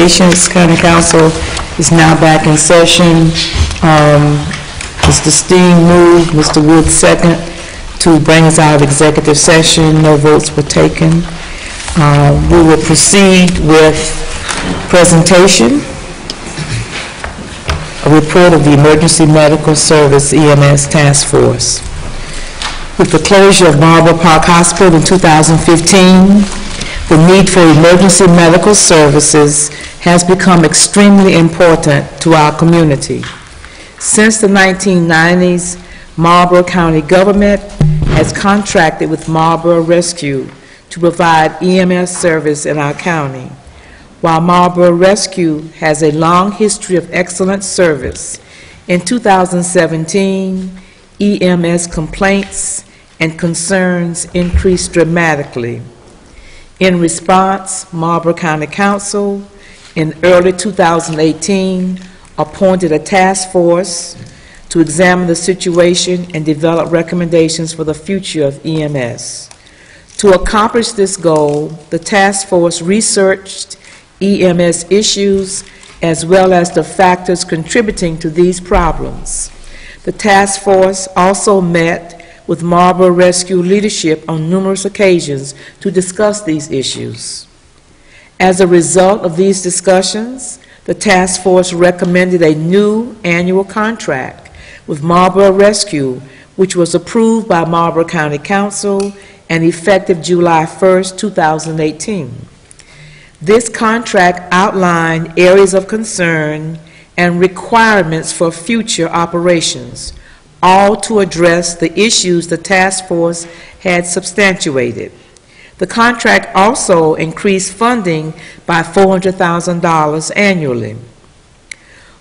patience. County Council is now back in session. Mr. Steen moved, Mr. Wood second, to bring us out of executive session. No votes were taken. We will proceed with presentation. A report of the Emergency Medical Service EMS Task Force. With the closure of Marlboro Park Hospital in 2015, the need for emergency medical services has become extremely important to our community. Since the 1990s, Marlboro County government has contracted with Marlboro Rescue to provide EMS service in our county. While Marlboro Rescue has a long history of excellent service, in 2017, EMS complaints and concerns increased dramatically. In response, Marlboro County Council in early 2018 appointed a task force to examine the situation and develop recommendations for the future of EMS. To accomplish this goal, the task force researched EMS issues as well as the factors contributing to these problems. The task force also met with Marlboro Rescue leadership on numerous occasions to discuss these issues. As a result of these discussions, the task force recommended a new annual contract with Marlboro Rescue, which was approved by Marlboro County Council and effective July 1st, 2018. This contract outlined areas of concern and requirements for future operations, all to address the issues the task force had substantiated. The contract also increased funding by $400,000 annually.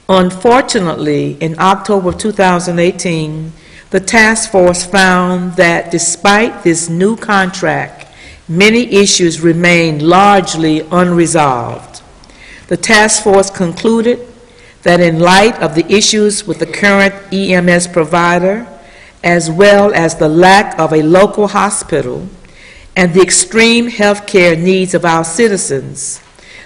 Unfortunately, in October of 2018, the task force found that despite this new contract, many issues remained largely unresolved. The task force concluded that in light of the issues with the current EMS provider, as well as the lack of a local hospital and the extreme health care needs of our citizens,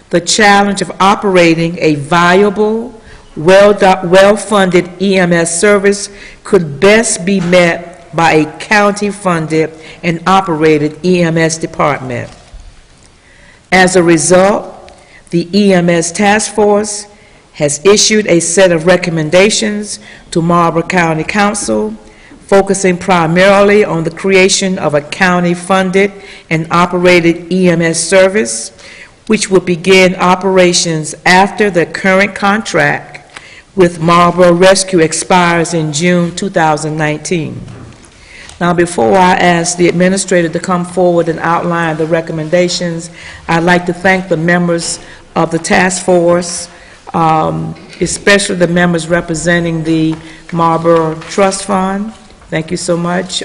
the challenge of operating a viable, well-funded EMS service could best be met by a county-funded and operated EMS department. As a result, the EMS task force has issued a set of recommendations to Marlboro County Council, focusing primarily on the creation of a county-funded and operated EMS service, which will begin operations after the current contract with Marlboro Rescue expires in June 2019. Now, before I ask the administrator to come forward and outline the recommendations, I'd like to thank the members of the task force, especially the members representing the Marlboro Trust Fund. Thank you so much.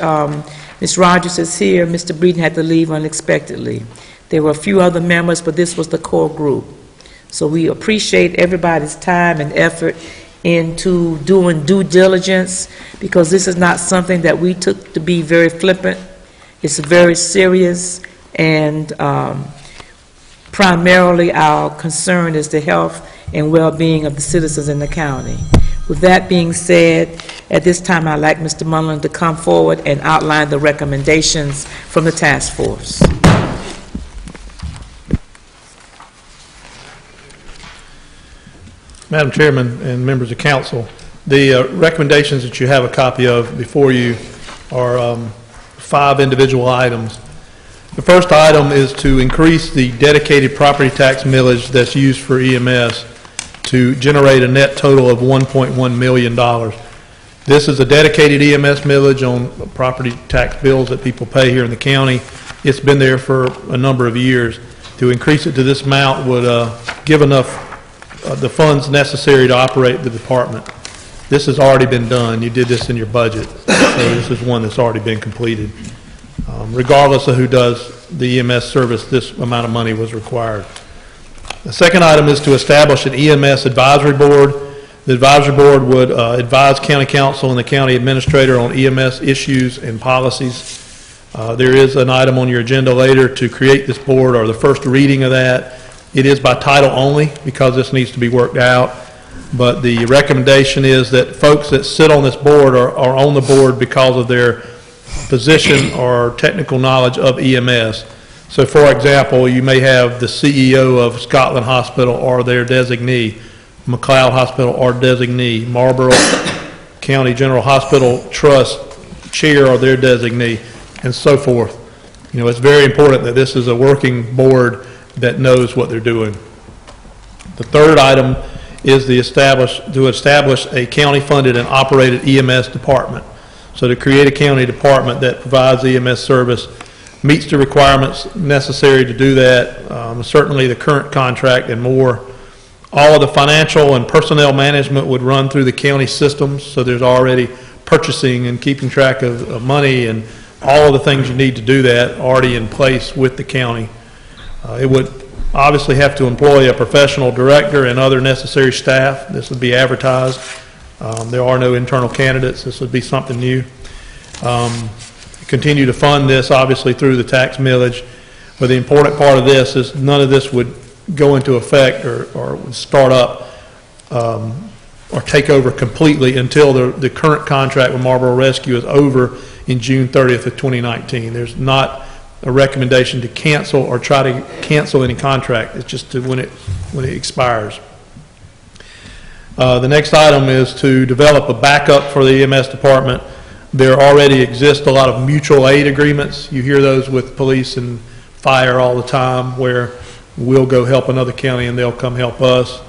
Ms. Rogers is here. Mr. Breeden had to leave unexpectedly. There were a few other members, but this was the core group. So we appreciate everybody's time and effort into doing due diligence, because this is not something that we took to be very flippant. It's very serious, and primarily our concern is the health and well-being of the citizens in the county. With that being said, at this time I'd like Mr. Mullen to come forward and outline the recommendations from the task force. Madam Chairman and members of council, the recommendations that you have a copy of before you are 5 individual items. The first item is to increase the dedicated property tax millage that's used for EMS to generate a net total of $1.1 million. This is a dedicated EMS millage on property tax bills that people pay here in the county. It's been there for a number of years. To increase it to this amount would give enough the funds necessary to operate the department. This has already been done. You did this in your budget, so this is one that's already been completed. Regardless of who does the EMS service, this amount of money was required. The second item is to establish an EMS advisory board. The advisory board would advise county council and the county administrator on EMS issues and policies. There is an item on your agenda later to create this board, or the first reading of that. It is by title only because this needs to be worked out. But the recommendation is that folks that sit on this board are on the board because of their position or technical knowledge of EMS. So, for example, you may have the CEO of Scotland Hospital or their designee, McLeod Hospital or designee, Marlboro County General Hospital Trust chair or their designee, and so forth. You know, it's very important that this is a working board that knows what they're doing. The third item is to establish a county-funded and operated EMS department. So to create a county department that provides EMS service, meets the requirements necessary to do that, certainly the current contract and more. All of the financial and personnel management would run through the county systems, so there's already purchasing and keeping track of money and all of the things you need to do that already in place with the county. It would obviously have to employ a professional director and other necessary staff. This would be advertised. There are no internal candidates. This would be something new. Continue to fund this obviously through the tax millage, but the important part of this is none of this would go into effect or would start up or take over completely until the current contract with Marlboro Rescue is over in June 30th of 2019. There's not a recommendation to cancel or try to cancel any contract. It's just when it expires. The next item is to develop a backup for the EMS department. There already exist a lot of mutual aid agreements. You hear those with police and fire all the time, where we'll go help another county and they'll come help us.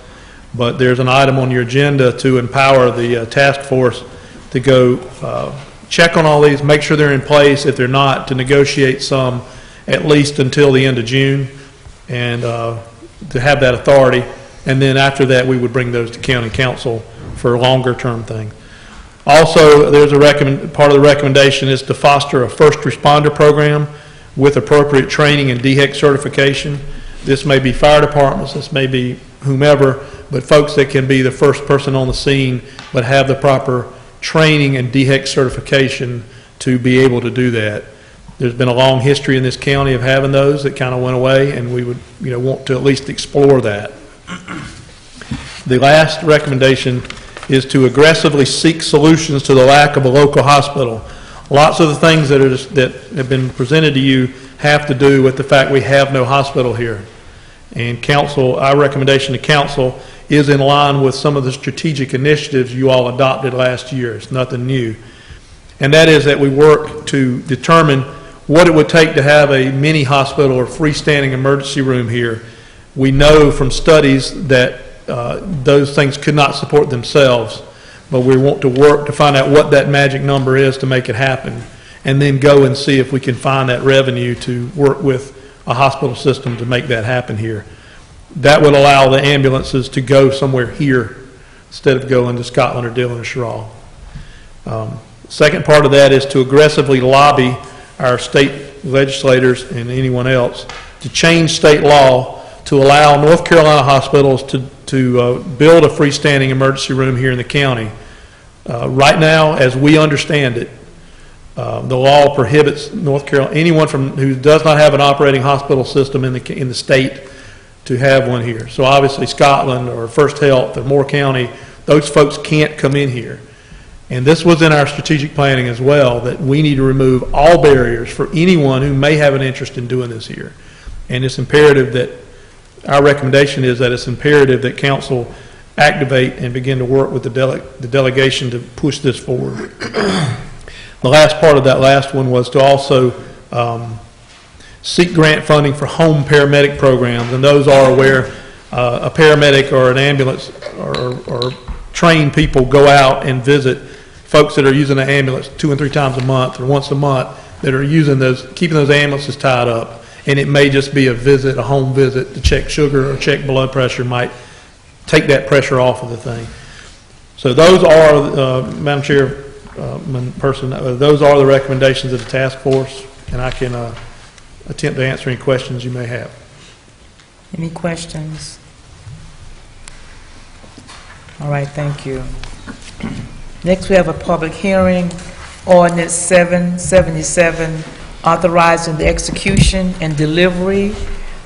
But there's an item on your agenda to empower the task force to go check on all these, make sure they're in place. If they're not, to negotiate some at least until the end of June, and to have that authority. And then after that, we would bring those to county council for longer term things. Also, there's part of the recommendation is to foster a first responder program with appropriate training and DHEC certification. This may be fire departments, this may be whomever, but folks that can be the first person on the scene but have the proper training and DHEC certification to be able to do that. There's been a long history in this county of having those that kind of went away, and we would want to at least explore that. The last recommendation is to aggressively seek solutions to the lack of a local hospital. Lots of the things that have been presented to you have to do with the fact we have no hospital here. And council, our recommendation to council is in line with some of the strategic initiatives you all adopted last year. It's nothing new. And that is that we work to determine what it would take to have a mini hospital or freestanding emergency room here. We know from studies that those things could not support themselves, but we want to work to find out what that magic number is to make it happen, and then go and see if we can find that revenue to work with a hospital system to make that happen here. That would allow the ambulances to go somewhere here instead of going to Scotland or Dillon or Sherall. Second part of that is to aggressively lobby our state legislators and anyone else to change state law to allow North Carolina hospitals to build a freestanding emergency room here in the county. Right now, as we understand it, the law prohibits North Carolina, anyone who does not have an operating hospital system in the state, to have one here. So obviously Scotland or First Health or Moore County, those folks can't come in here. And this was in our strategic planning as well, that we need to remove all barriers for anyone who may have an interest in doing this here. And it's imperative that, our recommendation is that it's imperative that council activate and begin to work with the delegation to push this forward. The last part of that last one was to also seek grant funding for home paramedic programs, and those are where a paramedic or an ambulance or trained people go out and visit folks that are using an ambulance 2 and 3 times a month or once a month, that are using those, keeping those ambulances tied up. And it may just be a visit, a home visit to check sugar or check blood pressure, might take that pressure off of the thing. So those are, Madam Chair, those are the recommendations of the task force, and I can attempt to answer any questions you may have. Any questions? All right, thank you. Next, we have a public hearing, ordinance 777, authorizing the execution and delivery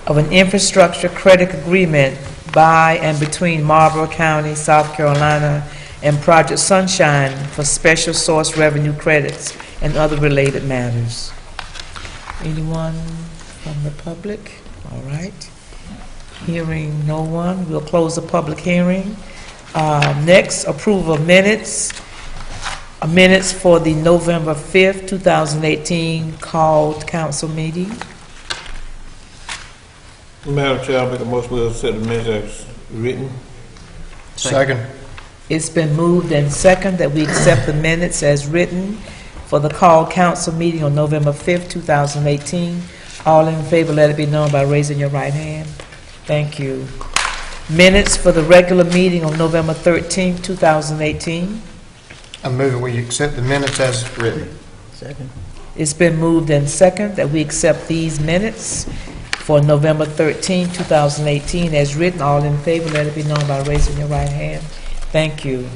of an infrastructure credit agreement by and between Marlboro County, South Carolina, and Project Sunshine for special source revenue credits and other related matters. Anyone from the public? All right. Hearing no one, we'll close the public hearing. Next, approval of minutes. Minutes for the November 5th, 2018 called council meeting. Madam Chair, I make a motion to accept the minutes as written. Second. It's been moved and second that we accept the minutes as written for the called council meeting on November 5th, 2018. All in favor, let it be known by raising your right hand. Thank you. Minutes for the regular meeting on November 13th, 2018. I'm moving we accept the minutes as written. Second. It's been moved and second that we accept these minutes for November 13th, 2018 as written. All in favor, let it be known by raising your right hand. Thank you.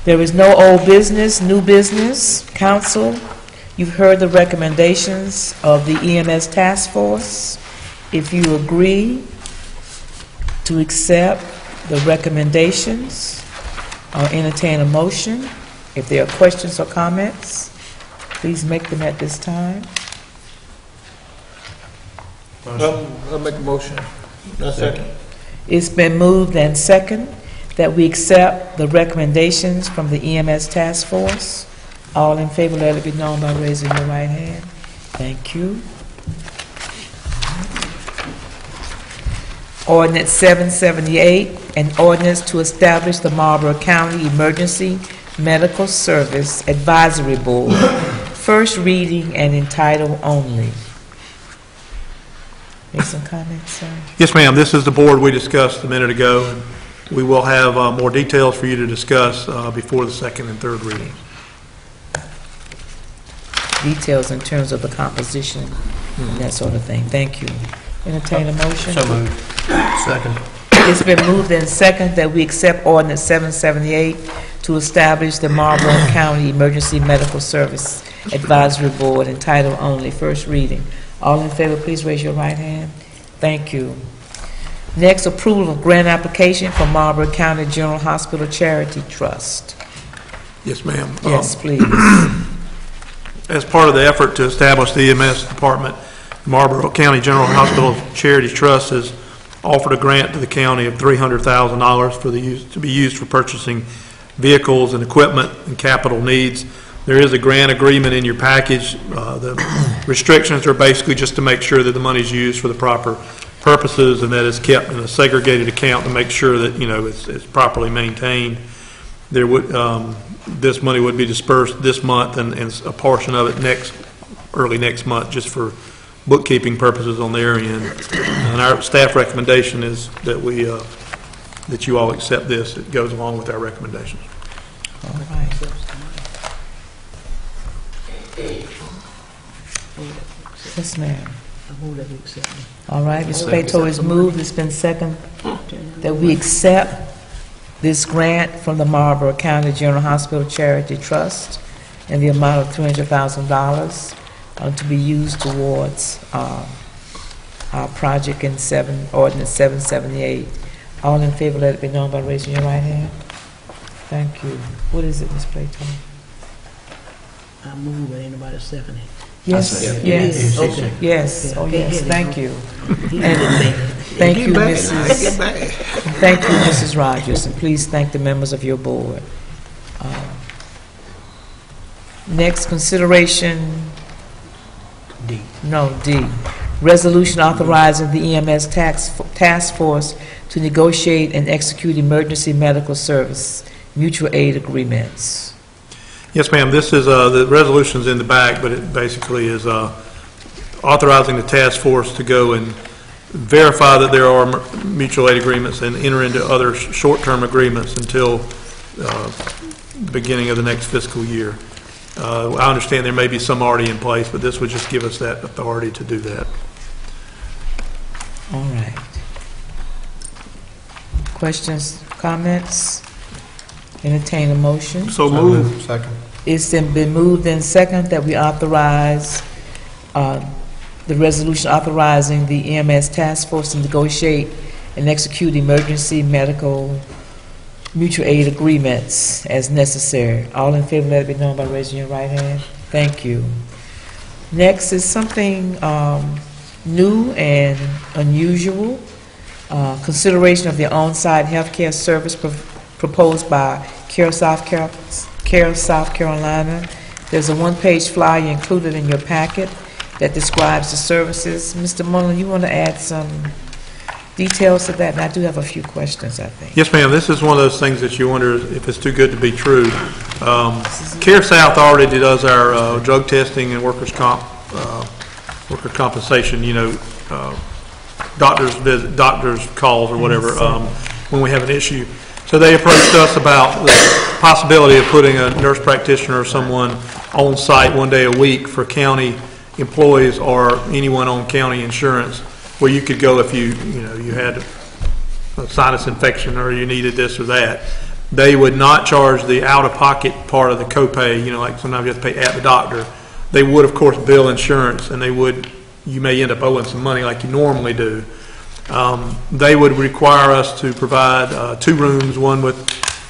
There is no old business, new business. Council, you've heard the recommendations of the EMS task force. If you agree to accept the recommendations, I'll entertain a motion. If there are questions or comments, please make them at this time. I'll make a motion. Second. It's been moved and second that we accept the recommendations from the EMS task force. All in favor, let it be known by raising your right hand. Thank you. Ordinance 778, an ordinance to establish the Marlboro County Emergency Medical Service Advisory Board. First reading and in title only. Make some comments, sir? Yes, ma'am. This is the board we discussed a minute ago, and we will have more details for you to discuss before the second and third readings. Details in terms of the composition and that sort of thing. Thank you. Entertain a motion? So moved. Second. It's been moved and second that we accept ordinance 778 to establish the Marlboro County Emergency Medical Service Advisory Board in title only. First reading. All in favor, please raise your right hand. Thank you. Next, approval of grant application for Marlboro County General Hospital Charity Trust. Yes, ma'am. Yes, please. As part of the effort to establish the EMS department, Marlboro County General Hospital Charity Trust has offered a grant to the county of $300,000 for to be used for purchasing vehicles and equipment and capital needs. There is a grant agreement in your package. The restrictions are basically just to make sure that the money is used for the proper purposes and that it's kept in a segregated account to make sure that it's properly maintained. There would this money would be dispersed this month and a portion of it early next month, just for bookkeeping purposes on their end. And our staff recommendation is that that you all accept this. It goes along with our recommendations. All right. Yes, ma'am. I move that we accept it. All right, Ms. Plato is moved. It's been second that we accept this grant from the Marlboro County General Hospital Charity Trust in the amount of $300,000 to be used towards our project in Ordinance 778. All in favor, let it be known by raising your right hand. Thank you. What is it, Ms. Plato? I move, but ain't nobody second it. Yes, yes, Okay. yes, oh Okay, yes, okay. thank you. And Thank you, thank you, Mrs. Rogers, and please thank the members of your board. Next, consideration, D. no, D. Resolution authorizing the EMS task force to negotiate and execute emergency medical service mutual aid agreements. Yes, ma'am. This is the resolution's in the back, but it basically is authorizing the task force to go and verify that there are mutual aid agreements and enter into other short-term agreements until the beginning of the next fiscal year. I understand there may be some already in place, but this would just give us that authority to do that. All right. Questions, comments? Entertain a motion. So moved. Second. It's been moved and second that we authorize the resolution authorizing the EMS task force to negotiate and execute emergency medical mutual aid agreements as necessary. All in favor, let it be known by raising your right hand. Thank you. Next is something new and unusual. Consideration of the on-site healthcare service proposed by Care South Carolina. There's a one-page flyer included in your packet that describes the services. Mr. Mullen, you want to add some details to that? And I do have a few questions, I think. Yes, ma'am. This is one of those things that you wonder if it's too good to be true. Care South already does our drug testing and workers' compensation, doctors calls or whatever, when we have an issue. So they approached us about the possibility of putting a nurse practitioner or someone on site one day a week for county employees or anyone on county insurance, where you could go if you had a sinus infection or you needed this or that. They would not charge the out-of-pocket part of the copay, like sometimes you have to pay at the doctor. They would, of course, bill insurance, and you may end up owing some money like you normally do. They would require us to provide 2 rooms, one with,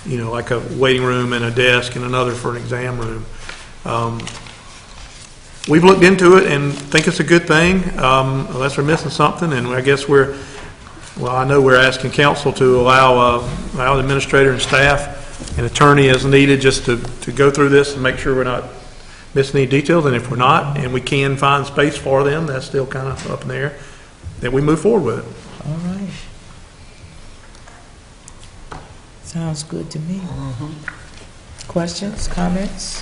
like a waiting room and a desk, and another for an exam room. We've looked into it and think it's a good thing, unless we're missing something. And I guess I know we're asking council to allow the administrator and staff and attorney as needed just to go through this and make sure we're not missing any details. And if we're not, and we can find space for them, that's still kind of up in the air, then we move forward with it. All right. Sounds good to me. Questions, comments?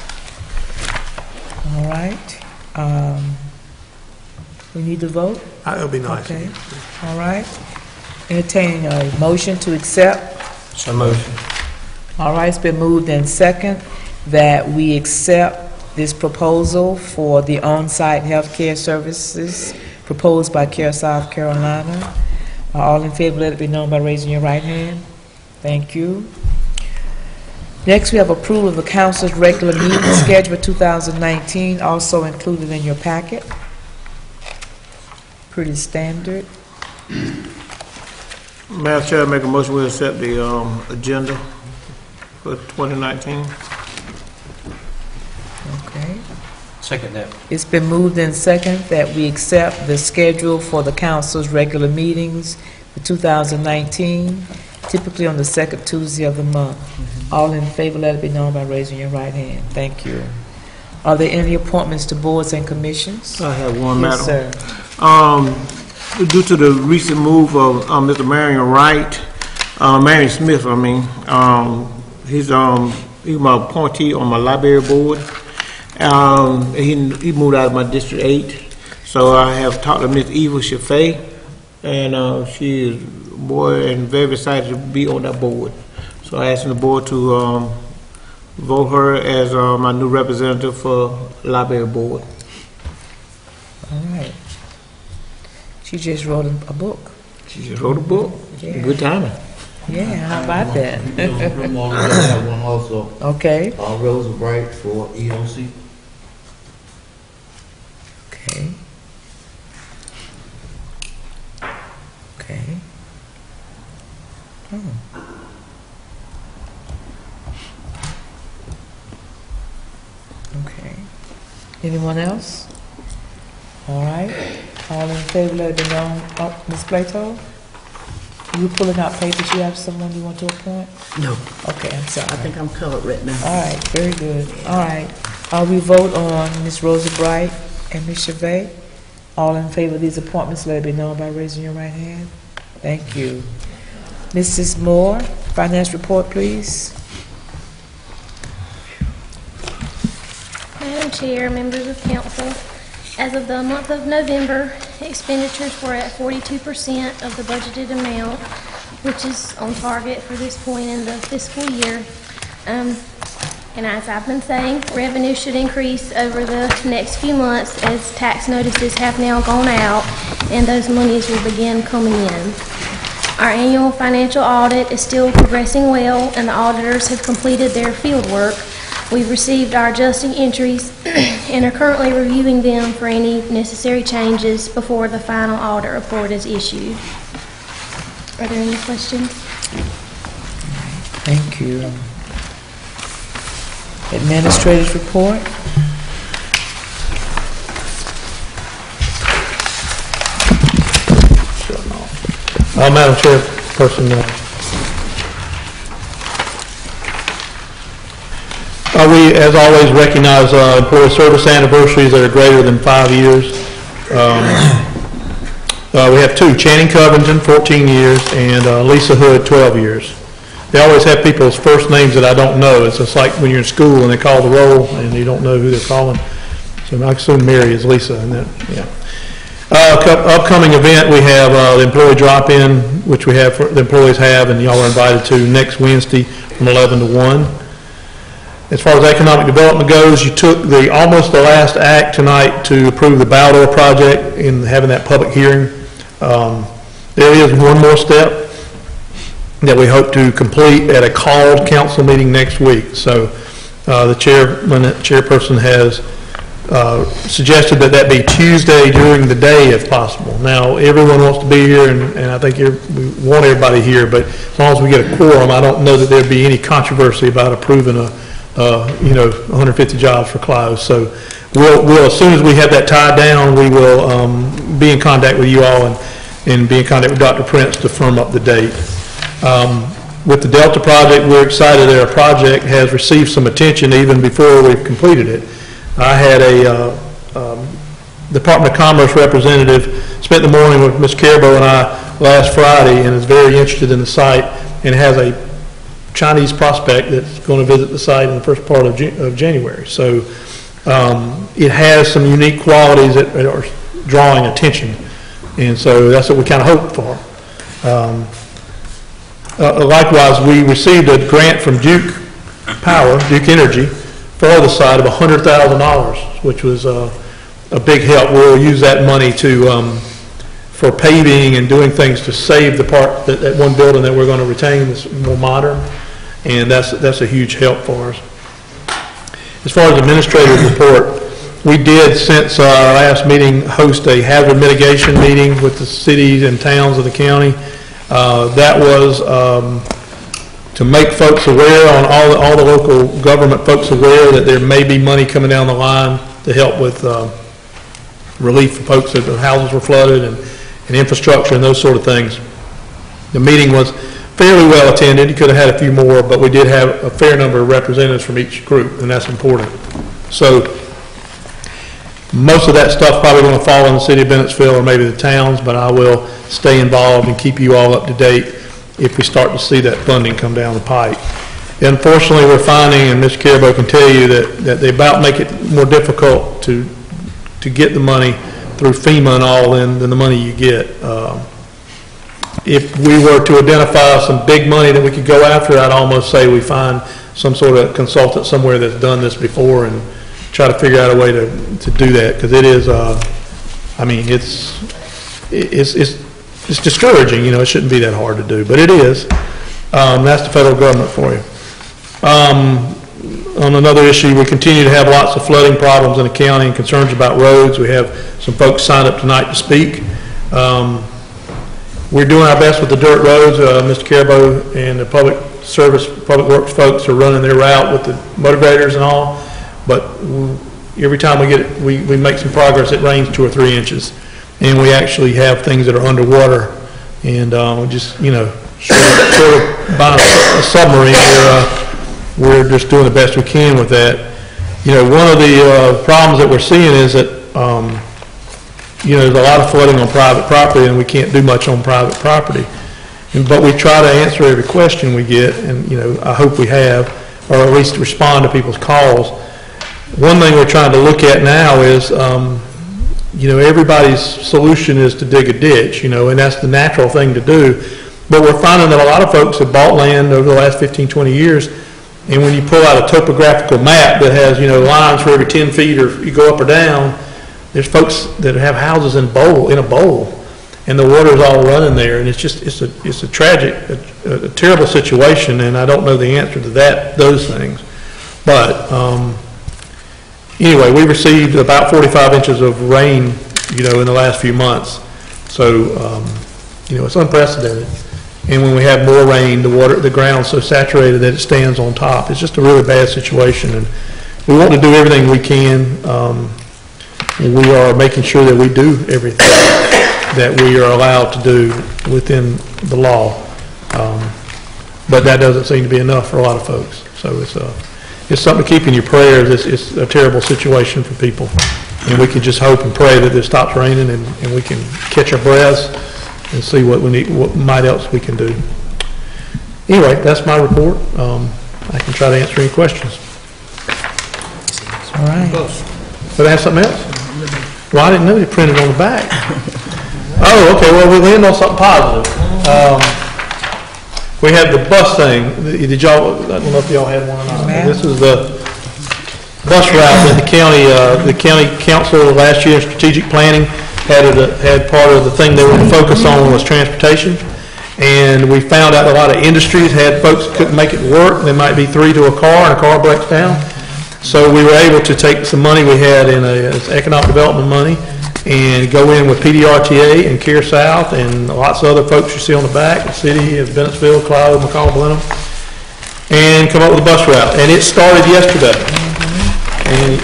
All right. We need to vote? That would be nice. Okay. All right. Entertaining a motion to accept. So motion. All right. It's been moved and second that we accept this proposal for the on-site healthcare services proposed by Care South Carolina. All in favor, let it be known by raising your right hand. Thank you. Next, we have approval of the council's regular meeting schedule for 2019, also included in your packet. Pretty standard. Madam Chair, I make a motion we accept the agenda for 2019. Okay. Second that. It's been moved and second that we accept the schedule for the council's regular meetings for 2019, typically on the second Tuesday of the month. All in favor, let it be known by raising your right hand. Thank you. Are there any appointments to boards and commissions? I have one, Yes, Madam. sir. Due to the recent move of Mr. Marion Smith, he's my appointee on my library board. He moved out of my District 8, so I have talked to Ms. Eva Shafay, and she is very excited to be on that board. So I asked the board to vote her as my new representative for library board. All right. She just wrote a book. She just wrote a book. Yeah. Good timing. Yeah, how about that? I'm only gonna have one also. Okay. Rose of Bright for EOC. Okay. Okay. Oh. Okay. Anyone else? All right. All in favor, let it be known. Oh, Ms. Plato? You pulling out papers? You have someone you want to appoint? No, Okay, I'm sorry. I think I'm covered right now. All right, very good. All right. We vote on Ms. Rosa Bright and Ms. Chavez. All in favor of these appointments, let it be known by raising your right hand. Thank you. Mrs. Moore, finance report, please. Madam Chair, members of council, as of the month of November, expenditures were at 42% of the budgeted amount, which is on target for this point in the fiscal year. And as I've been saying, revenue should increase over the next few months as tax notices have now gone out and those monies will begin coming in. Our annual financial audit is still progressing well and the auditors have completed their field work. We've received our adjusting entries and are currently reviewing them for any necessary changes before the final audit report is issued. Are there any questions? Thank you. Administrator's report. Madam Chairperson, we, as always, recognize employee service anniversaries that are greater than 5 years. We have two, Channing Covington, 14 years, and Lisa Hood, 12 years. They always have people's first names that I don't know. It's just like when you're in school and they call the roll and you don't know who they're calling. So I assume Mary is Lisa, and that, yeah. Upcoming event, we have the employee drop-in, which we have, the employees have, and y'all are invited to next Wednesday from 11 to 1. As far as economic development goes, you took almost the last act tonight to approve the Marlboro project in having that public hearing. There is one more step that we hope to complete at a called council meeting next week. So the chairperson has suggested that be Tuesday during the day if possible. Now, everyone wants to be here, and I think we want everybody here, but as long as we get a quorum, I don't know that there'd be any controversy about approving 150 jobs for Clive. So we'll as soon as we have that tied down, we will be in contact with you all and be in contact with Dr. Prince to firm up the date. With the Delta project, we're excited that our project has received some attention even before we've completed it. I had a Department of Commerce representative spent the morning with Ms. Carbo and I last Friday and is very interested in the site and has a Chinese prospect that's going to visit the site in the first part of January. So it has some unique qualities that are drawing attention, and so that's what we kind of hope for. Likewise, we received a grant from Duke Energy, for the site of $100,000, which was a big help. We'll use that money for paving and doing things to save the part, that one building that we're going to retain is more modern, and that's a huge help for us. As far as administrative report, we did, since our last meeting, host a hazard mitigation meeting with the cities and towns of the county. That was to make folks aware, on all the local government folks aware that there may be money coming down the line to help with relief for folks that their houses were flooded and infrastructure and those sort of things. The meeting was fairly well attended. You could have had a few more, but we did have a fair number of representatives from each group, and that's important. So most of that stuff probably going to fall in the city of Bennettsville or maybe the towns, but I will stay involved and keep you all up to date if we start to see that funding come down the pike. Unfortunately, we're finding, and Ms. Carbo can tell you, that they about make it more difficult to get the money through FEMA and all than the money you get. If we were to identify some big money that we could go after, I'd almost say we find some sort of consultant somewhere that's done this before and try to figure out a way to do that, because it is, it's discouraging. It shouldn't be that hard to do, but it is. That's the federal government for you. On another issue, we continue to have lots of flooding problems in the county and concerns about roads. We have some folks signed up tonight to speak. We're doing our best with the dirt roads. Mr. Carbo and the public works folks are running their route with the motivators and all, but every time we make some progress, it rains 2 or 3 inches. And we actually have things that are underwater, and we just, sort of buying a submarine. We're just doing the best we can with that. One of the problems that we're seeing is that, there's a lot of flooding on private property, and we can't do much on private property. But we try to answer every question we get, and, I hope we have, or at least respond to people's calls. One thing we're trying to look at now is, everybody's solution is to dig a ditch, and that's the natural thing to do. But we're finding that a lot of folks have bought land over the last 15, 20 years, and when you pull out a topographical map that has, lines for every 10 feet or you go up or down, there's folks that have houses in a bowl, and the water's all running there, and it's a tragic, a terrible situation, and I don't know the answer to those things. But anyway, we received about 45 inches of rain, in the last few months. So, it's unprecedented. And when we have more rain, the ground's so saturated that it stands on top. It's just a really bad situation, and we want to do everything we can. We are making sure that we do everything that we are allowed to do within the law. But that doesn't seem to be enough for a lot of folks. So it's something to keep in your prayers. It's a terrible situation for people. And we can just hope and pray that it stops raining and we can catch our breaths and see what else we can do. Anyway, that's my report. I can try to answer any questions. All right. But I have something else? Well, I didn't know they printed on the back. Oh, okay. Well, we'll end on something positive. We had the bus thing. Did y'all? I don't know if y'all had one or not. This is the bus route that the county council last year in strategic planning had part of the thing they were to focus on was transportation. And we found out a lot of industries had folks that couldn't make it work. There might be 3 to a car and a car breaks down. So we were able to take some money we had in economic development money and go in with PDRTA and Care South and lots of other folks you see on the back, the city of Bennettsville, Clyde, McCall, Blenheim, and come up with a bus route. And it started yesterday. And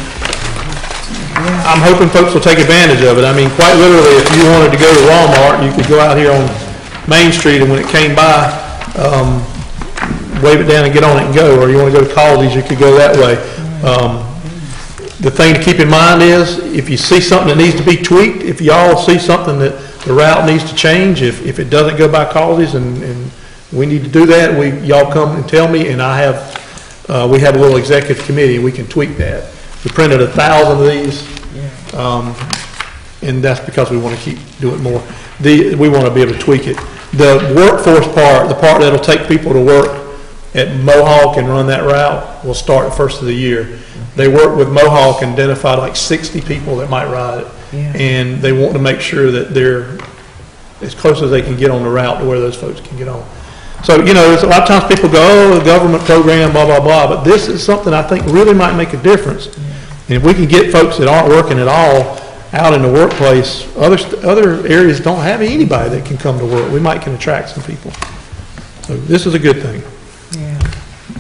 I'm hoping folks will take advantage of it. I mean, quite literally, if you wanted to go to Walmart, you could go out here on Main Street, and when it came by, wave it down and get on it and go. Or you want to go to Caldi's, you could go that way. The thing to keep in mind is, if you see something that needs to be tweaked, if y'all see something that the route needs to change, if it doesn't go by Caldi's and we need to do that, y'all come and tell me, and we have a little executive committee and we can tweak that. We printed 1,000 of these, and that's because we want to keep doing more. We want to be able to tweak it. The workforce part, the part that'll take people to work at Mohawk and run that route, will start the first of the year. They work with Mohawk and identified like 60 people that might ride it, and they want to make sure that they're as close as they can get on the route to where those folks can get on. So, there's a lot of times people go, oh, the government program, blah, blah, blah, but this is something I think really might make a difference. And if we can get folks that aren't working at all out in the workplace, other areas don't have anybody that can come to work. We might can attract some people. So this is a good thing. Yeah.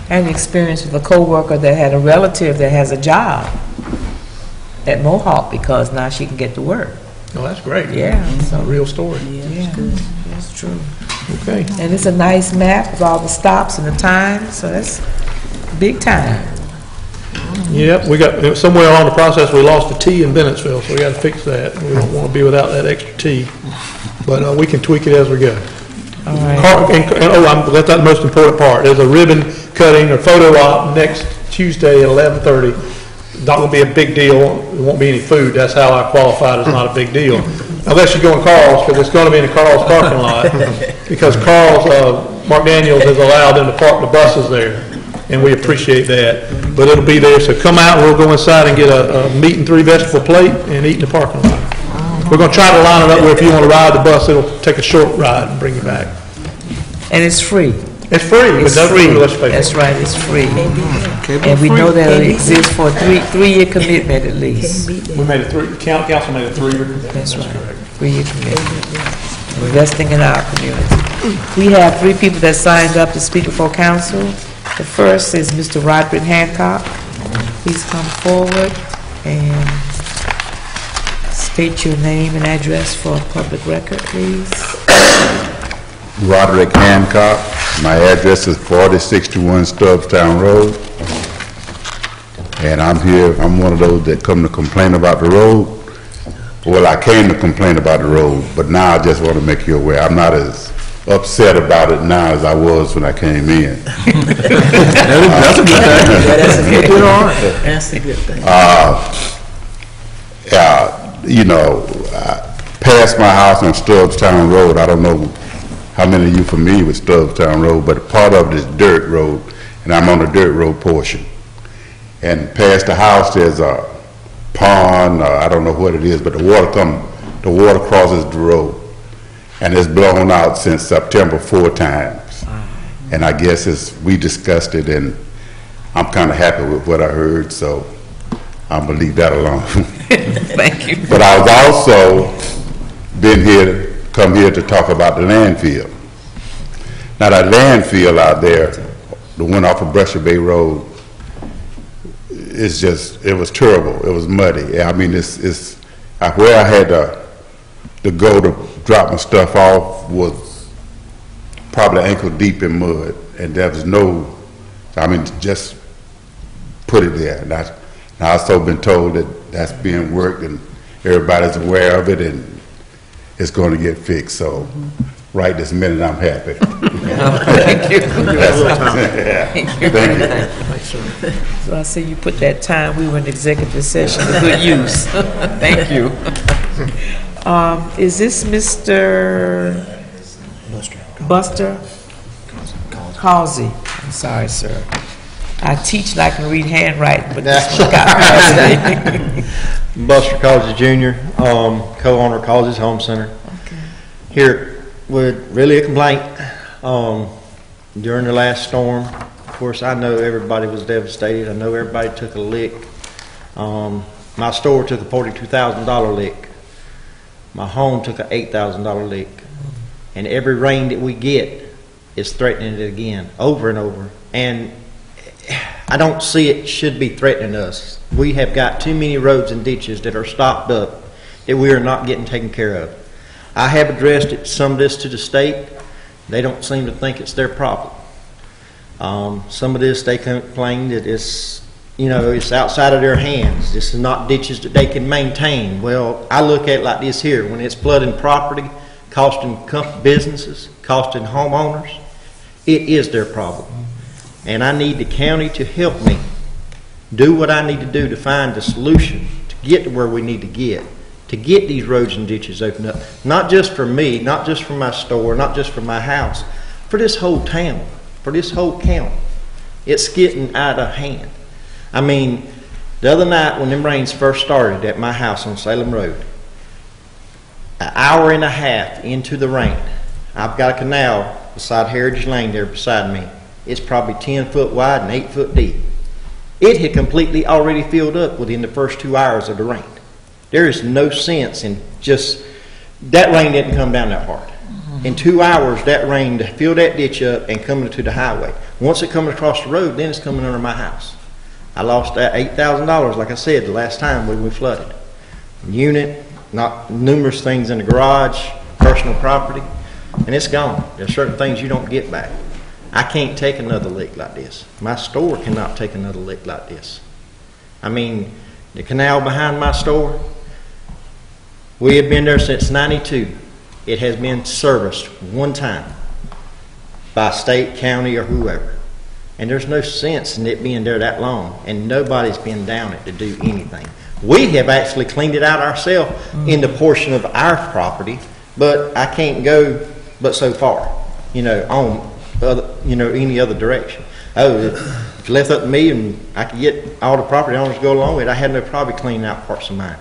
I had an experience with a coworker that had a relative that has a job at Mohawk because now she can get to work. Oh, that's great. Yeah. It's a real story. Yeah, that's true. Okay. And it's a nice map with all the stops and the times, so that's big time. Yep, we got, somewhere along the process, we lost a T in Bennettsville, so we got to fix that. We don't want to be without that extra T, but we can tweak it as we go. All right. That's not the most important part. There's a ribbon cutting or photo op next Tuesday at 11:30. Not going to be a big deal. There won't be any food. That's how I qualified as not a big deal. Unless you go in Carl's, because it's going to be in the Carl's parking lot. Because Carl's, Mark Daniels has allowed them to park the buses there, and we appreciate that. But it'll be there, so come out, we'll go inside and get a meat and 3 vegetable plate and eat in the parking lot. We're going to try to line it up where if you want to ride the bus, it'll take a short ride and bring you back. And it's free. It's free. It's free. That's right, it's free. And we know that it exists for a three-year commitment at least. We made the council made a 3-year commitment. That's right, 3-year commitment. Investing in our community. We have 3 people that signed up to speak before council. The first is Mr. Roderick Hancock. Please come forward and state your name and address for public record, please. Roderick Hancock. My address is 4061 Stubbstown Road. And I'm here, I'm one of those that come to complain about the road. Well, I came to complain about the road, but now I just want to make you aware. I'm not as upset about it now as I was when I came in. That's a good thing. That's a good thing. Past my house on Stubbstown Road, I don't know how many of you familiar with Stubbstown Road, but part of it is dirt road, and I'm on the dirt road portion. And past the house, there's a pond, I don't know what it is, but the water crosses the road. And it's blown out since September 4 times. And I guess we discussed it, and I'm kind of happy with what I heard, so I'm gonna leave that alone. Thank you. But I've also come here to talk about the landfill. Now that landfill out there, the one off of Brusher Bay Road, it was terrible. It was muddy. I mean, where I had to go to drop my stuff off was probably ankle deep in mud, and there was just put it there. And I've also been told that that's being worked and everybody's aware of it and it's going to get fixed. So right this minute, I'm happy. Thank you. Thank you. So I see you put that time we were in executive session to good use. Thank you. Is this Mr. Buster Causey? I'm sorry, sir. I teach and I can read handwriting, but this one got past name. Buster Causey Jr., co-owner of Causey's Home Center. Okay. Here, with really a complaint during the last storm. Of course, I know everybody was devastated. I know everybody took a lick. My store took a $42,000 lick. My home took an $8,000 lick. And every rain that we get is threatening it again, over and over. And I don't see it should be threatening us. We have got too many roads and ditches that are stopped up that we are not getting taken care of. I have addressed some of this to the state. They don't seem to think it's their problem. Some of this they complain that it's outside of their hands. This is not ditches that they can maintain. Well, I look at it like this here. When it's flooding property, costing businesses, costing homeowners, it is their problem. And I need the county to help me do what I need to do to find the solution to get to where we need to get these roads and ditches opened up. Not just for me, not just for my store, not just for my house, for this whole town, for this whole county. It's getting out of hand. I mean, the other night when them rains first started at my house on Salem Road, an hour and a half into the rain, I've got a canal beside Heritage Lane there beside me. It's probably 10 foot wide and 8 foot deep. It had completely already filled up within the first 2 hours of the rain. There is no sense in that rain didn't come down that hard. In 2 hours, that rain filled that ditch up and coming to the highway. Once it comes across the road, then it's coming under my house. I lost that $8,000, like I said, the last time when we flooded. Unit, not numerous things in the garage, personal property, and it's gone. There's certain things you don't get back. I can't take another lick like this. My store cannot take another lick like this. I mean, the canal behind my store, we have been there since '92. It has been serviced one time by state, county, or whoever. And there's no sense in it being there that long, and nobody's been down it to do anything. We have actually cleaned it out ourselves in the portion of our property, but I can't go but so far, any other direction. If it's left up to me and I could get all the property owners to go along with it, I had no problem cleaning out parts of mine.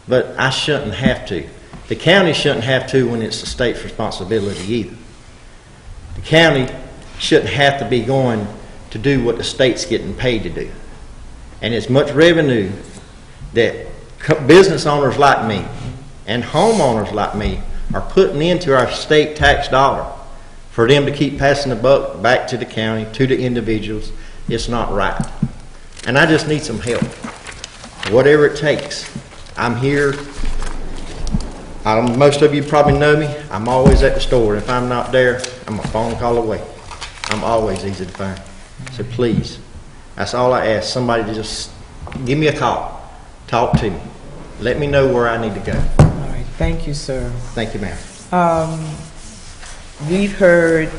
But I shouldn't have to. The county shouldn't have to when it's the state's responsibility either. The county shouldn't have to be going to do what the state's getting paid to do. And as much revenue that business owners like me and homeowners like me are putting into our state tax dollar for them to keep passing the buck back to the county, to the individuals, it's not right. And I just need some help. Whatever it takes. I'm here. Most of you probably know me. I'm always at the store. If I'm not there, I'm a phone call away. I'm always easy to find. So please, that's all I ask. Somebody to just give me a call. Talk to me. Let me know where I need to go. All right. Thank you, sir. Thank you, ma'am. We heard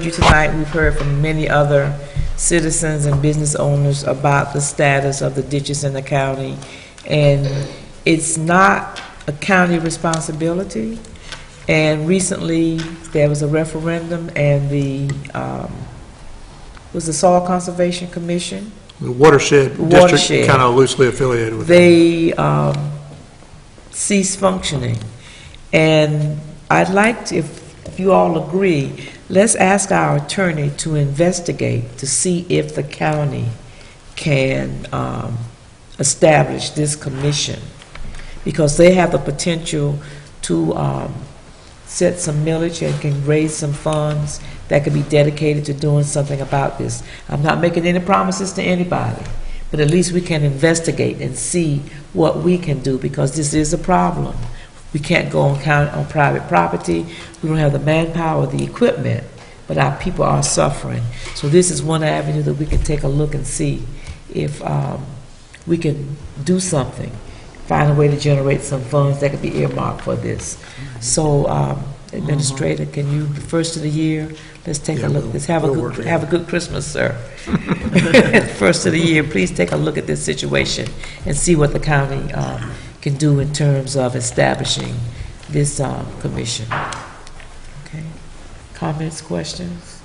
you tonight. We've heard from many other citizens and business owners about the status of the ditches in the county, and it's not a county responsibility. And recently there was a referendum, and was the Soil Conservation Commission, The watershed district, kind of loosely affiliated with them. They ceased functioning. And I'd like to, if you all agree, let's ask our attorney to investigate to see if the county can establish this commission, because they have the potential to set some millage and can raise some funds that could be dedicated to doing something about this. I'm not making any promises to anybody, but at least we can investigate and see what we can do, because this is a problem. We can't go on private property. We don't have the manpower or the equipment, but our people are suffering. So this is one avenue that we can take a look and see if we can do something, find a way to generate some funds that could be earmarked for this. So, Administrator, can you, the first of the year, let's take a look. Let's have a good Christmas, sir. First of the year, please take a look at this situation and see what the county can do in terms of establishing this commission. Okay. Comments, questions?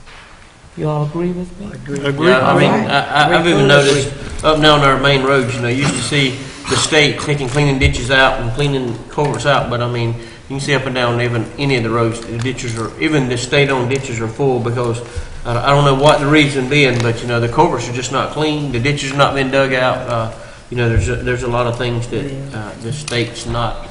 You all agree with me? Agree. Yeah, I mean, Right. I've even noticed up and down our main roads, you know, you used to see the state cleaning ditches out and cleaning culverts out, but I mean, you can see up and down even any of the roads, the ditches are, even the state-owned ditches are full because I don't know what the reason being, but you know, the culverts are just not clean, the ditches have not been dug out. You know, there's a lot of things that the state's not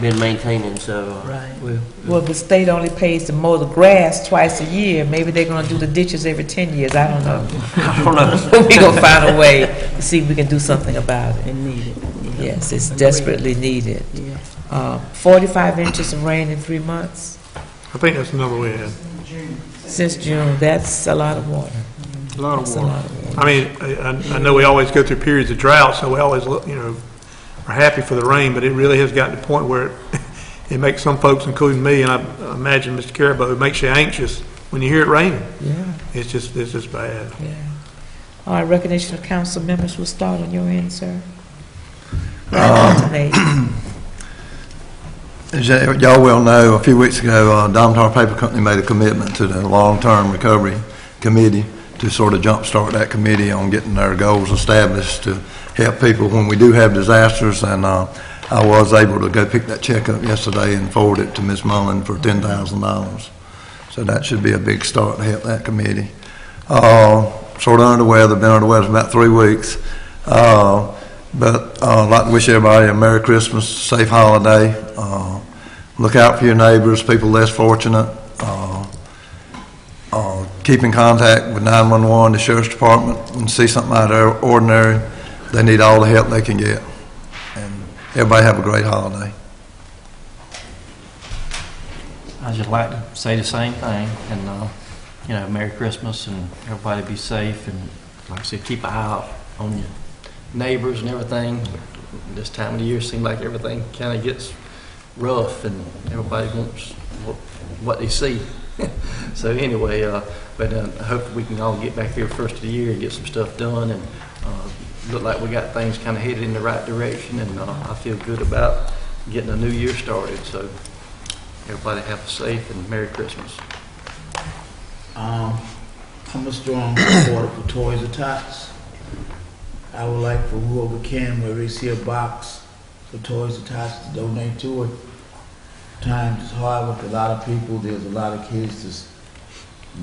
been maintaining, so Right. Well, the state only pays to mow the grass twice a year. Maybe they're going to do the ditches every 10 years. I don't know. I don't know. We're going to find a way to see if we can do something about it. And need it. Yes, it's desperately needed. 45 inches of rain in 3 months? I think that's the number we had. Since June. That's a lot of water. A lot That's of a water. lot of water. I mean, I know we always go through periods of drought, so we always, you know, are happy for the rain, but it really has gotten to the point where it makes some folks, including me, and I imagine Mr. Carabo, it makes you anxious when you hear it raining. Yeah, It's just bad. yeah. All right, recognition of council members. We'll start on your end, sir. Alternate. As y'all well know, a few weeks ago, Domtar Paper Company made a commitment to the Long-Term Recovery Committee to sort of jumpstart that committee on getting their goals established to help people when we do have disasters. And I was able to go pick that check up yesterday and forward it to Ms. Mullen for $10,000. So that should be a big start to help that committee. Sort of under the weather, been under the weather for about 3 weeks. But I'd like to wish everybody a Merry Christmas, safe holiday. Look out for your neighbors, people less fortunate. Keep in contact with 911, the Sheriff's Department, and see something out of the ordinary. They need all the help they can get. And everybody have a great holiday. I'd just like to say the same thing, and you know, Merry Christmas, and everybody be safe, and like I said, keep an eye out on your neighbors and everything. This time of the year seems like everything kind of gets rough, and everybody wants what they see. So anyway, but I hope we can all get back here first of the year and get some stuff done, and look like we got things kind of headed in the right direction, and I feel good about getting a new year started. So everybody have a safe and Merry Christmas. I'm a strong supporter for Toys or Tots. I would like for whoever can, where they see a box for Toys or Tots, to donate to it. Times is hard with a lot of people. There's a lot of kids that's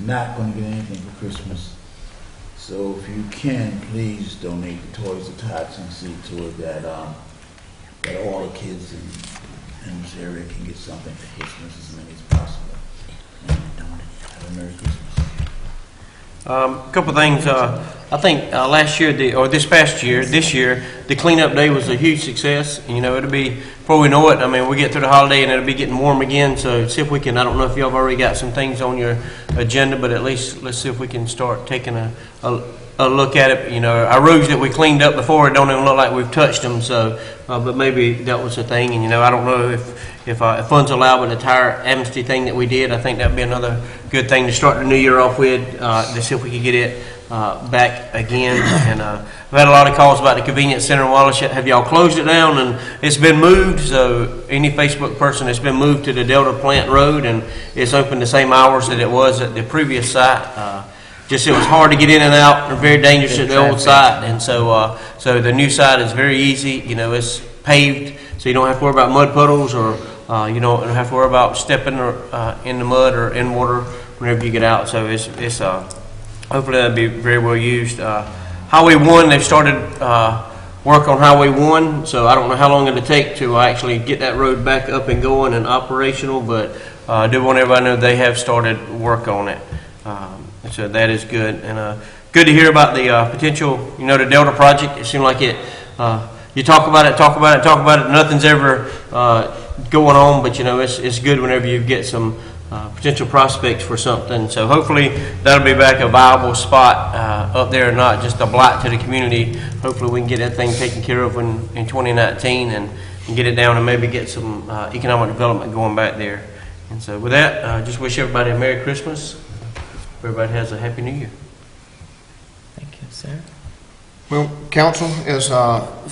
not going to get anything for Christmas. So if you can, please donate to Toys or Tots and see to it that that all the kids in this area can get something for Christmas, as many as possible. And have a Merry Christmas. A couple of things. I think last year, this year, the cleanup day was a huge success. You know, it'll be, before we know it, I mean, we get through the holiday and it'll be getting warm again. So see if we can, I don't know if y'all have already got some things on your agenda, but at least let's see if we can start taking a look at it. You know, our roads that we cleaned up before, it don't even look like we've touched them. So, but maybe that was a thing. And, you know, I don't know if funds allow with the tire amnesty thing that we did, I think that'd be another good thing to start the new year off with, to see if we could get it back again. And I've had a lot of calls about the convenience center in Wallace. Have y'all closed it down? And it's been moved, so any Facebook person, it's been moved to the Delta Plant Road, and it's open the same hours that it was at the previous site. Just it was hard to get in and out, and very dangerous at the old site, and so the new site is very easy. You know, it's paved, so you don't have to worry about mud puddles or you don't have to worry about stepping in the mud or in water whenever you get out. So it's hopefully that'll be very well used. Highway 1, they've started work on Highway 1, so I don't know how long it'll take to actually get that road back up and going and operational, but I do want everybody to know they have started work on it. So that is good. And good to hear about the potential, the Delta project. It seemed like it, you talk about it, nothing's ever going on, but it's good whenever you get some potential prospects for something. So hopefully that'll be back a viable spot up there, not just a blight to the community. Hopefully we can get that thing taken care of in 2019 and get it down and maybe get some economic development going back there. And so with that, I just wish everybody a Merry Christmas. Everybody has a Happy New Year. Thank you, sir. Well, council is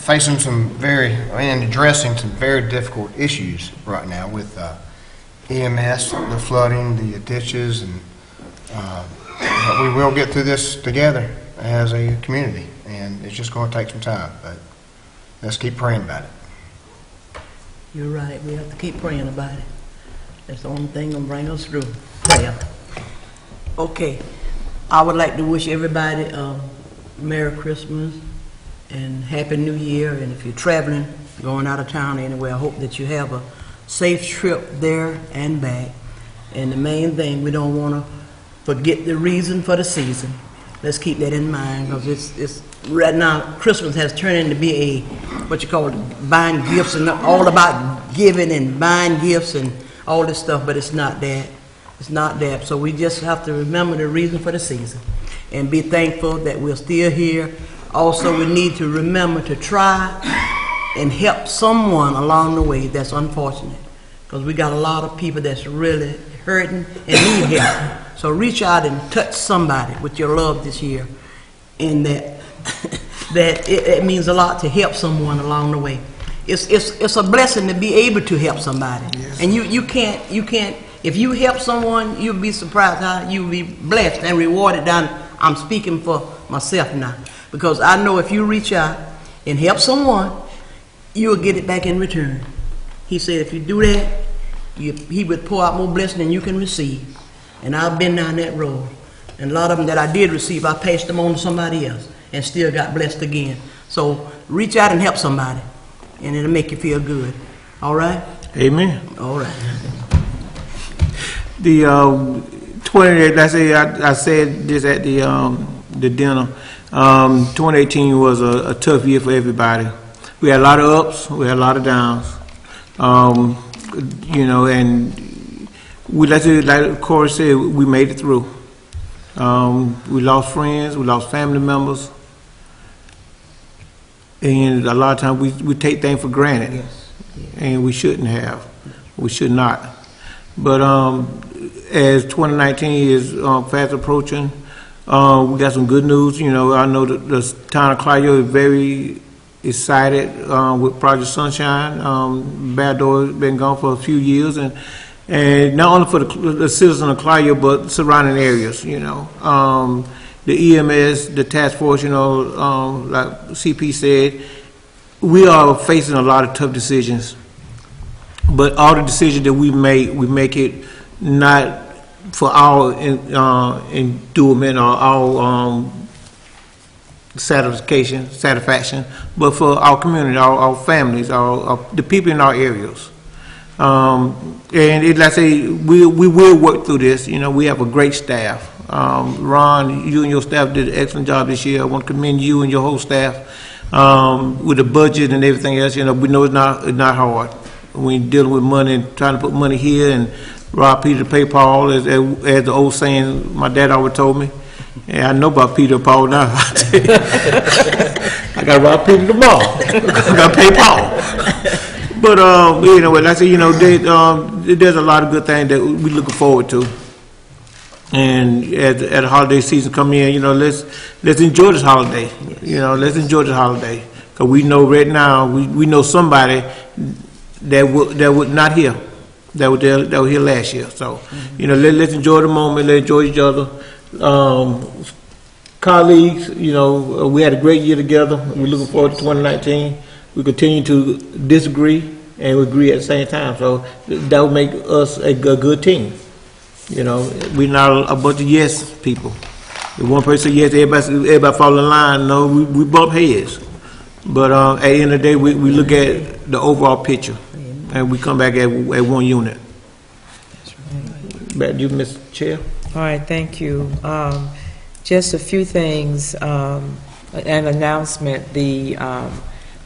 facing addressing some very difficult issues right now with EMS, the flooding, the ditches, and but we will get through this together as a community, and it's just going to take some time, but let's keep praying about it. You're right. We have to keep praying about it. That's the only thing gonna bring us through. Prayer. Okay. I would like to wish everybody Merry Christmas and Happy New Year. And if you're traveling, going out of town anywhere, I hope that you have a safe trip there and back. And the main thing, we don't want to forget the reason for the season. Let's keep that in mind, because it's right now Christmas has turned into be a what you call it, buying gifts, and all about giving and buying gifts and all this stuff, but it's not that. It's not that. So we just have to remember the reason for the season and be thankful that we're still here. Also, we need to remember to try and help someone along the way that's unfortunate, because we got a lot of people that's really hurting and need help. So reach out and touch somebody with your love this year, and that it means a lot to help someone along the way. It's a blessing to be able to help somebody. Yes. And you can't if you help someone, you'll be surprised how you'll be blessed and rewarded. I'm speaking for myself now, because I know if you reach out and help someone, you'll get it back in return. He said if you do that, he would pour out more blessing than you can receive. And I've been down that road, and a lot of them that I did receive, I passed them on to somebody else and still got blessed again. So reach out and help somebody, and it'll make you feel good. All right? Amen. All right. The 20, I said this at the dinner. 2018 was a tough year for everybody. We had a lot of ups, we had a lot of downs. And we, like Corey said, we made it through. We lost friends, we lost family members, and a lot of times we take things for granted. Yes. Yes. And we shouldn't have. We should not. But as 2019 is fast approaching, we got some good news. I know that the town of Clio is very excited with Project Sunshine. Bad Door has been gone for a few years, and not only for the citizens of Clio, but surrounding areas. The EMS, the task force. Like CP said, we are facing a lot of tough decisions. But all the decisions that we make it not for our endurement or our satisfaction, but for our community, our families, the people in our areas. And like I say, we will work through this. We have a great staff. Ron, you and your staff did an excellent job this year. I want to commend you and your whole staff with the budget and everything else. We know it's not hard. When you're dealing with money and trying to put money here and rob Peter to pay Paul, as the old saying my dad always told me. And I know about Peter and Paul now. I got to rob Peter tomorrow. I got to pay Paul. But like I said, there's a lot of good things that we're looking forward to. And as the holiday season come in, let's enjoy this holiday. Let's enjoy this holiday, because we know right now we know somebody that would not here, that were here last year. So, let's enjoy the moment. Let's enjoy each other. Colleagues, we had a great year together. We're looking forward to 2019. We continue to disagree, and we agree at the same time. So that would make us a good team. You know, we're not a bunch of yes people. If one person yes, everybody fall in line. No, we bump heads. But at the end of the day, we look at the overall picture, and we come back at one unit. Back to you, Mr. Chair. All right, thank you. Just a few things, an announcement. The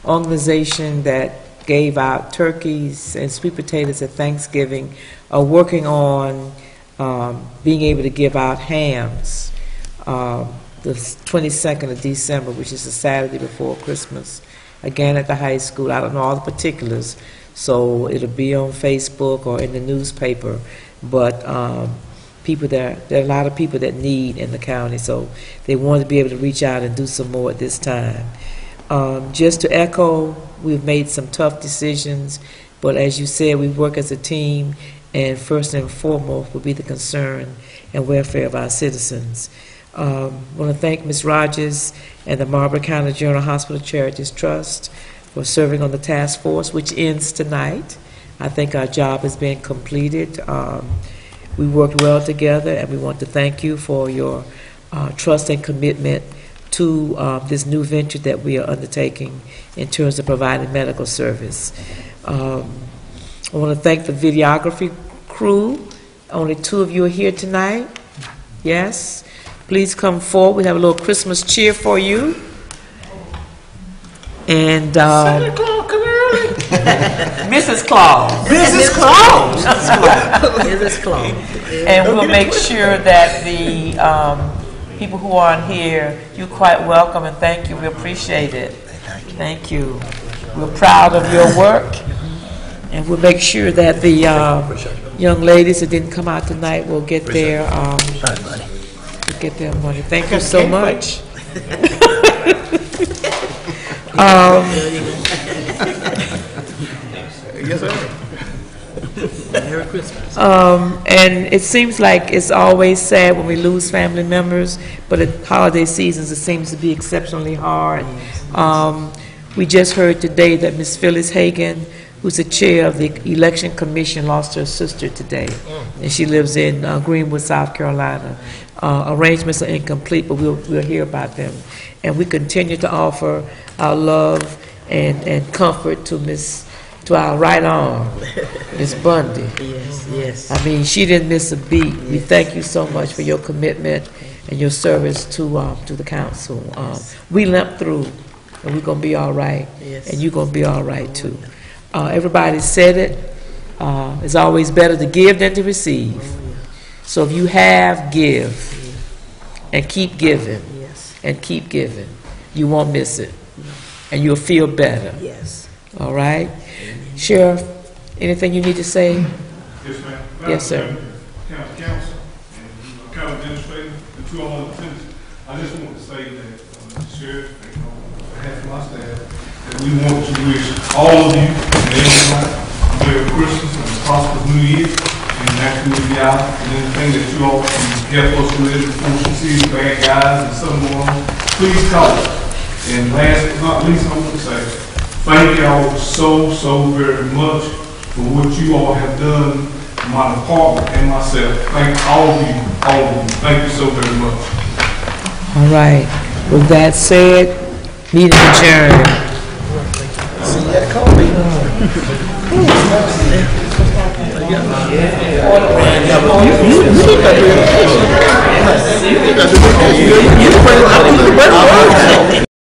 organization that gave out turkeys and sweet potatoes at Thanksgiving are working on being able to give out hams the 22nd of December, which is the Saturday before Christmas, again at the high school. I don't know all the particulars, so it'll be on Facebook or in the newspaper, but there are a lot of people that need in the county, so they want to be able to reach out and do some more at this time. Just to echo, we've made some tough decisions, but as you said, we work as a team, and first and foremost will be the concern and welfare of our citizens. I want to thank Ms. Rogers and the Marlboro County General Hospital Charities Trust for serving on the task force, which ends tonight. I think our job has been completed. We worked well together, and we want to thank you for your trust and commitment to this new venture that we are undertaking in terms of providing medical service. I want to thank the videography crew. Only 2 of you are here tonight. Yes? Please come forward. We have a little Christmas cheer for you. And Santa Claus, come early. Mrs. Claus. Mrs. Claus. Mrs. Claus. And we'll make sure that the people who aren't here, you're quite welcome, and thank you. We appreciate it. Thank you. We're proud of your work, and we'll make sure that the young ladies that didn't come out tonight will get their money. Thank you so much. Yes, sir. Merry Christmas. And it seems like it's always sad when we lose family members, but at holiday seasons it seems to be exceptionally hard. We just heard today that Ms. Phyllis Hagan, who's the chair of the Election Commission, lost her sister today, and she lives in Greenwood, South Carolina. Arrangements are incomplete, but we'll hear about them. And we continue to offer our love and comfort to our right arm, Ms. Bundy. Yes, yes. I mean, she didn't miss a beat. Yes. We thank you so much for your commitment and your service to the council. We limp through, and we're gonna be all right. Yes. And you're gonna be all right too. Everybody said it. It's always better to give than to receive. So if you have, give, and keep giving, and keep giving. You won't miss it, and you'll feel better. Yes. All right, Sheriff. Anything you need to say? Yes, ma'am. Yes, sir. County council and county administrator, the 2 other lieutenants. I just want to say that, Mr. Sheriff, on behalf of my staff, that we want to wish all of you and everybody a Merry Christmas and a prosperous New Year. And that will be out, and anything that you all can help us with before she sees bad guys and something going on, please call us. And last but not least, I want to say, thank y'all so very much for what you all have done, my department and myself. Thank all of you. Thank you so very much. All right. With that said, meeting adjourned. See you at Kobe. You